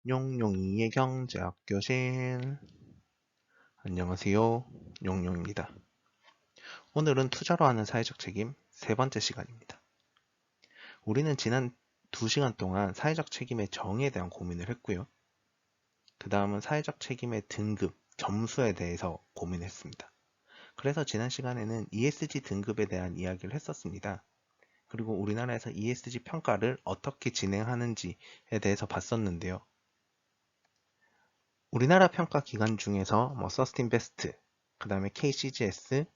용용이의 경제학 교실. 안녕하세요. 용용입니다. 오늘은 투자로 하는 사회적 책임 세 번째 시간입니다. 우리는 지난 2시간 동안 사회적 책임의 정의에 대한 고민을 했고요. 그 다음은 사회적 책임의 등급, 점수에 대해서 고민했습니다. 그래서 지난 시간에는 ESG 등급에 대한 이야기를 했었습니다. 그리고 우리나라에서 ESG 평가를 어떻게 진행하는지에 대해서 봤었는데요. 우리나라 평가 기관 중에서 서스틴베스트, 그 다음에 KCGS,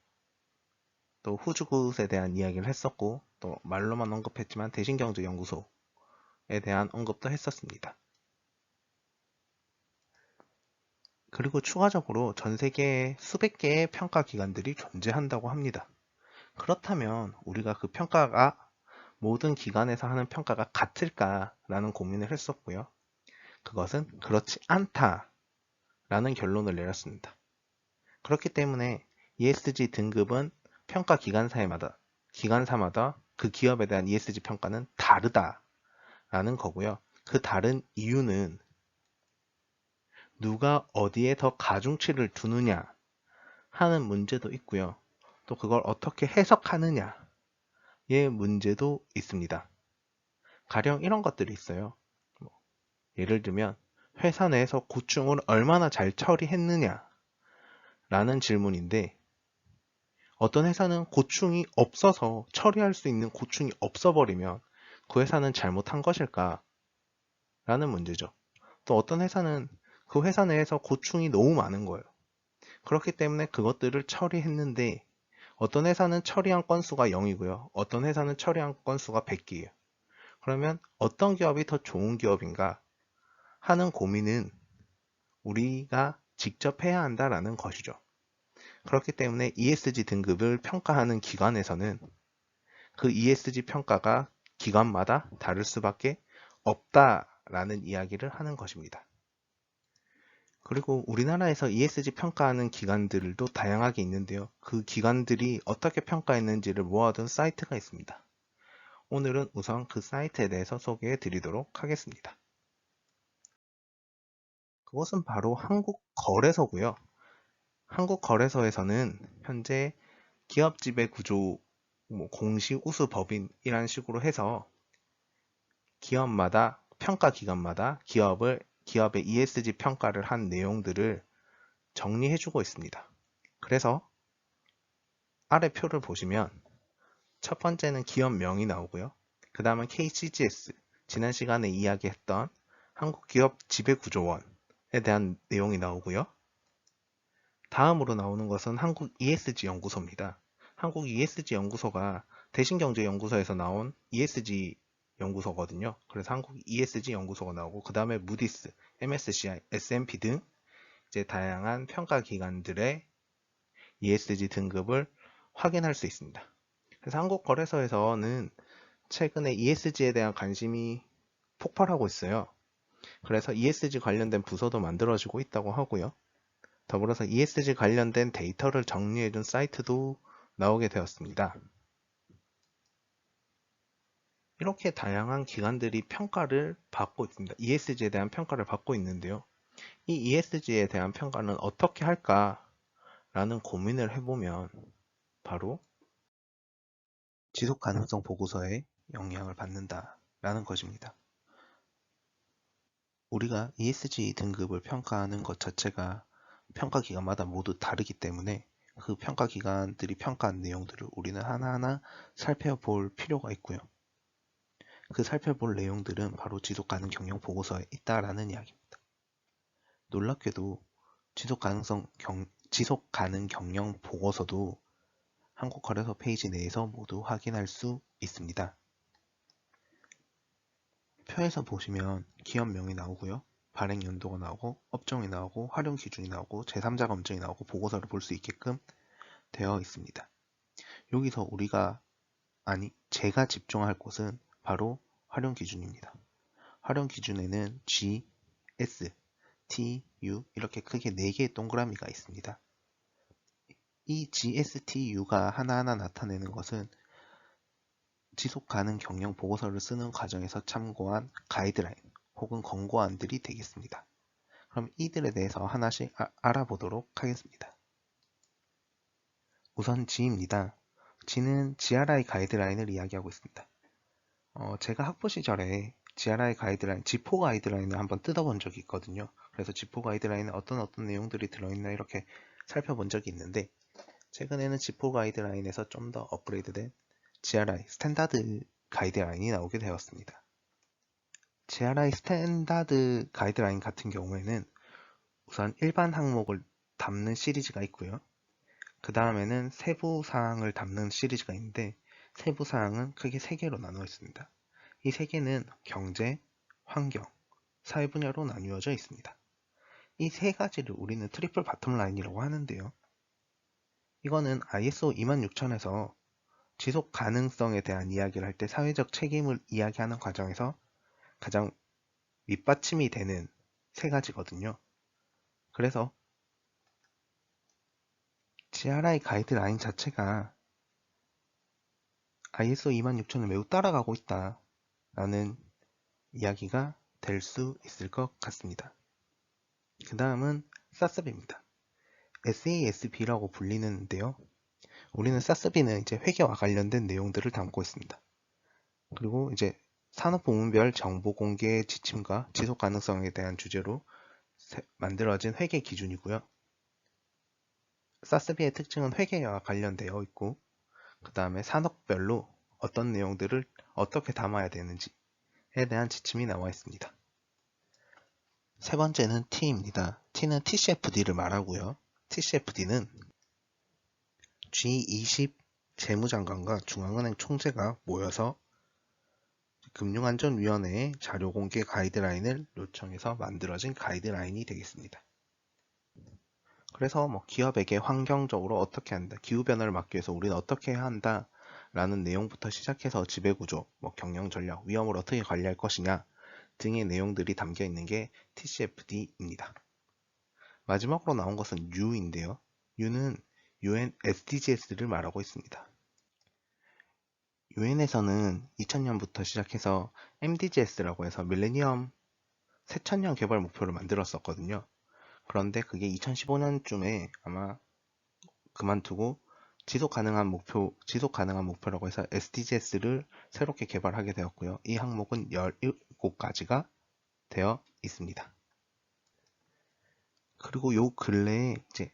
또 후주굿에 대한 이야기를 했었고, 또 말로만 언급했지만 대신경제연구소에 대한 언급도 했었습니다. 그리고 추가적으로 전 세계에 수백 개의 평가 기관들이 존재한다고 합니다. 그렇다면 우리가 그 평가가 모든 기관에서 하는 평가가 같을까라는 고민을 했었고요. 그것은 그렇지 않다라는 결론을 내렸습니다. 그렇기 때문에 ESG 등급은 평가 기관사마다 그 기업에 대한 ESG 평가는 다르다라는 거고요. 그 다른 이유는 누가 어디에 더 가중치를 두느냐 하는 문제도 있고요. 또 그걸 어떻게 해석하느냐의 문제도 있습니다. 가령 이런 것들이 있어요. 예를 들면 회사 내에서 고충을 얼마나 잘 처리했느냐 라는 질문인데, 어떤 회사는 고충이 없어서 처리할 수 있는 고충이 없어버리면 그 회사는 잘못한 것일까? 라는 문제죠. 또 어떤 회사는 그 회사 내에서 고충이 너무 많은 거예요. 그렇기 때문에 그것들을 처리했는데 어떤 회사는 처리한 건수가 0이고요. 어떤 회사는 처리한 건수가 100개예요. 그러면 어떤 기업이 더 좋은 기업인가 하는 고민은 우리가 직접 해야 한다라는 것이죠. 그렇기 때문에 ESG 등급을 평가하는 기관에서는 그 ESG 평가가 기관마다 다를 수밖에 없다라는 이야기를 하는 것입니다. 그리고 우리나라에서 ESG 평가하는 기관들도 다양하게 있는데요. 그 기관들이 어떻게 평가했는지를 모아둔 사이트가 있습니다. 오늘은 우선 그 사이트에 대해서 소개해 드리도록 하겠습니다. 그것은 바로 한국거래소고요. 한국거래소에서는 현재 기업 지배 구조, 공시 우수 법인이라는 식으로 해서 기업마다 평가 기관마다 기업의 ESG 평가를 한 내용들을 정리해주고 있습니다. 그래서 아래 표를 보시면 첫 번째는 기업명이 나오고요. 그 다음은 KCGS, 지난 시간에 이야기했던 한국기업 지배구조원에 대한 내용이 나오고요. 다음으로 나오는 것은 한국 ESG 연구소입니다. 한국 ESG 연구소가 대신경제연구소에서 나온 ESG 연구소거든요. 그래서 한국 ESG 연구소가 나오고, 그 다음에 무디스, MSCI, S&P 등 이제 다양한 평가 기관들의 ESG 등급을 확인할 수 있습니다. 그래서 한국거래소에서는 최근에 ESG에 대한 관심이 폭발하고 있어요. 그래서 ESG 관련된 부서도 만들어지고 있다고 하고요. 더불어서 ESG 관련된 데이터를 정리해준 사이트도 나오게 되었습니다. 이렇게 다양한 기관들이 평가를 받고 있습니다. ESG에 대한 평가를 받고 있는데요. 이 ESG에 대한 평가는 어떻게 할까라는 고민을 해보면 바로 지속 가능성 보고서에 영향을 받는다라는 것입니다. 우리가 ESG 등급을 평가하는 것 자체가 평가 기관마다 모두 다르기 때문에 그 평가 기관들이 평가한 내용들을 우리는 하나하나 살펴볼 필요가 있고요. 그 살펴볼 내용들은 바로 지속 가능 경영 보고서에 있다라는 이야기입니다. 놀랍게도 지속 가능 경영 보고서도 한국거래소 페이지 내에서 모두 확인할 수 있습니다. 표에서 보시면 기업명이 나오고요. 발행 연도가 나오고, 업종이 나오고, 활용 기준이 나오고, 제3자 검증이 나오고, 보고서를 볼 수 있게끔 되어 있습니다. 여기서 제가 집중할 곳은 바로 활용 기준입니다. 활용 기준에는 G, S, T, U 이렇게 크게 4개의 동그라미가 있습니다. 이 G, S, T, U가 하나하나 나타내는 것은 지속 가능 경영 보고서를 쓰는 과정에서 참고한 가이드라인 혹은 권고안들이 되겠습니다. 그럼 이들에 대해서 하나씩 알아보도록 하겠습니다. 우선 G입니다. G는 GRI 가이드라인을 이야기하고 있습니다. 제가 학부 시절에 GRI 가이드라인, G4 가이드라인을 한번 뜯어본 적이 있거든요. 그래서 G4 가이드라인에 어떤 내용들이 들어있나 이렇게 살펴본 적이 있는데, 최근에는 G4 가이드라인에서 좀 더 업그레이드된 GRI 스탠다드 가이드라인이 나오게 되었습니다. GRI 스탠다드 가이드라인 같은 경우에는 우선 일반 항목을 담는 시리즈가 있고요. 그 다음에는 세부 사항을 담는 시리즈가 있는데, 세부 사항은 크게 3개로 나누어 있습니다. 이 3개는 경제, 환경, 사회 분야로 나뉘어져 있습니다. 이 3가지를 우리는 트리플 바텀 라인이라고 하는데요. 이거는 ISO 26000에서 지속 가능성에 대한 이야기를 할 때 사회적 책임을 이야기하는 과정에서 가장 밑받침이 되는 3가지거든요. 그래서 GRI 가이드라인 자체가 ISO 26000을 매우 따라가고 있다 라는 이야기가 될 수 있을 것 같습니다. 그 다음은 SASB입니다. SASB라고 불리는데요. 우리는 SASB는 이제 회계와 관련된 내용들을 담고 있습니다. 그리고 이제 산업부문별 정보 공개 지침과 지속 가능성에 대한 주제로 만들어진 회계 기준이고요. SASB의 특징은 회계와 관련되어 있고, 그 다음에 산업별로 어떤 내용들을 어떻게 담아야 되는지에 대한 지침이 나와 있습니다. 세 번째는 T입니다. T는 TCFD를 말하고요. TCFD는 G20 재무장관과 중앙은행 총재가 모여서 금융안전위원회의 자료공개 가이드라인을 요청해서 만들어진 가이드라인이 되겠습니다. 그래서 기업에게 환경적으로 어떻게 한다, 기후변화를 막기 위해서 우리는 어떻게 해야 한다 라는 내용부터 시작해서 지배구조, 경영전략, 위험을 어떻게 관리할 것이냐 등의 내용들이 담겨 있는 게 TCFD입니다. 마지막으로 나온 것은 U인데요. U는 UN SDGs를 말하고 있습니다. UN에서는 2000년부터 시작해서 MDGs라고 해서 밀레니엄 새천년 개발 목표를 만들었었거든요. 그런데 그게 2015년쯤에 아마 그만두고 지속 가능한 목표라고 해서 SDGs를 새롭게 개발하게 되었고요. 이 항목은 17가지가 되어 있습니다. 그리고 요 근래에 이제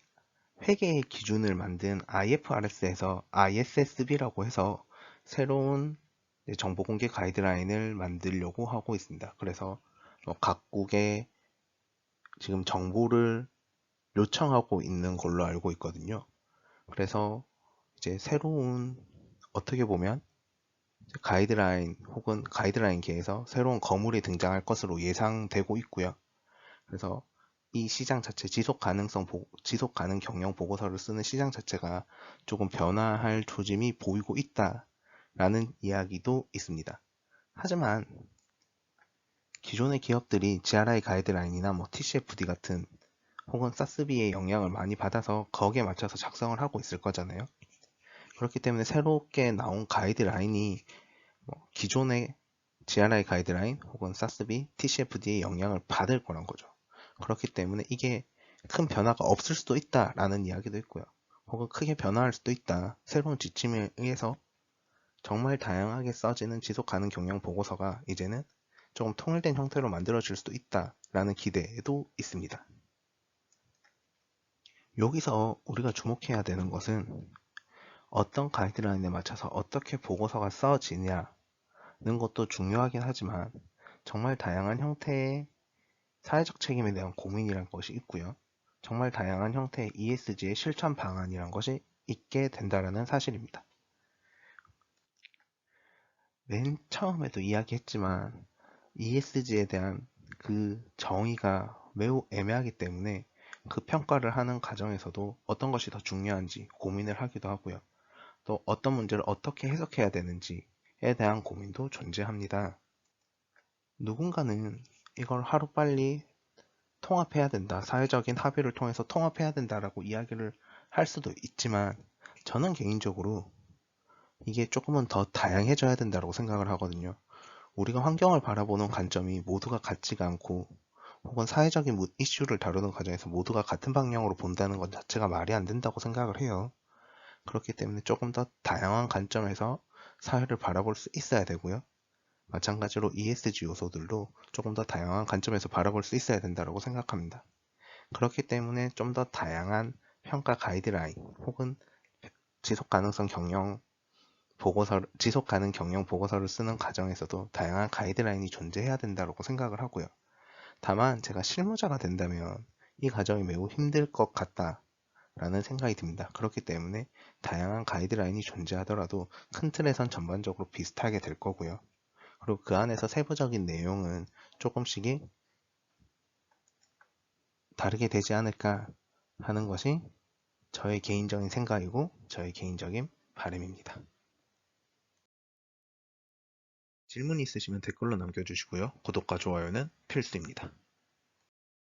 회계의 기준을 만든 IFRS에서 ISSB라고 해서 새로운 정보 공개 가이드라인을 만들려고 하고 있습니다. 그래서 각국의 지금 정보를 요청하고 있는 걸로 알고 있거든요. 그래서 이제 새로운, 어떻게 보면 가이드라인 혹은 가이드라인계에서 새로운 거물이 등장할 것으로 예상되고 있고요. 그래서 이 시장 자체, 지속 가능 경영 보고서를 쓰는 시장 자체가 조금 변화할 조짐이 보이고 있다라는 이야기도 있습니다. 하지만 기존의 기업들이 GRI 가이드라인이나 TCFD 같은 혹은 SASB의 영향을 많이 받아서 거기에 맞춰서 작성을 하고 있을 거잖아요. 그렇기 때문에 새롭게 나온 가이드라인이 기존의 GRI 가이드라인 혹은 SASB, TCFD의 영향을 받을 거란 거죠. 그렇기 때문에 이게 큰 변화가 없을 수도 있다라는 이야기도 있고요. 혹은 크게 변화할 수도 있다. 새로운 지침에 의해서 정말 다양하게 써지는 지속 가능 경영 보고서가 이제는 조금 통일된 형태로 만들어질 수도 있다라는 기대도 있습니다. 여기서 우리가 주목해야 되는 것은 어떤 가이드라인에 맞춰서 어떻게 보고서가 써지냐는 것도 중요하긴 하지만 정말 다양한 형태의 사회적 책임에 대한 고민이란 것이 있고요. 정말 다양한 형태의 ESG의 실천 방안이란 것이 있게 된다는 사실입니다. 맨 처음에도 이야기했지만 ESG에 대한 그 정의가 매우 애매하기 때문에 그 평가를 하는 과정에서도 어떤 것이 더 중요한지 고민을 하기도 하고요. 또 어떤 문제를 어떻게 해석해야 되는지에 대한 고민도 존재합니다. 누군가는 이걸 하루빨리 통합해야 된다, 사회적인 합의를 통해서 통합해야 된다라고 이야기를 할 수도 있지만 저는 개인적으로 이게 조금은 더 다양해져야 된다고 생각을 하거든요. 우리가 환경을 바라보는 관점이 모두가 같지가 않고 혹은 사회적인 이슈를 다루는 과정에서 모두가 같은 방향으로 본다는 것 자체가 말이 안 된다고 생각을 해요. 그렇기 때문에 조금 더 다양한 관점에서 사회를 바라볼 수 있어야 되고요. 마찬가지로 ESG 요소들도 조금 더 다양한 관점에서 바라볼 수 있어야 된다고 생각합니다. 그렇기 때문에 좀 더 다양한 평가 가이드라인 혹은 지속 가능 경영 보고서를 쓰는 과정에서도 다양한 가이드라인이 존재해야 된다고 생각을 하고요. 다만 제가 실무자가 된다면 이 과정이 매우 힘들 것 같다라는 생각이 듭니다. 그렇기 때문에 다양한 가이드라인이 존재하더라도 큰 틀에선 전반적으로 비슷하게 될 거고요. 그리고 그 안에서 세부적인 내용은 조금씩 다르게 되지 않을까 하는 것이 저의 개인적인 생각이고 저의 개인적인 바람입니다. 질문 있으시면 댓글로 남겨주시고요. 구독과 좋아요는 필수입니다.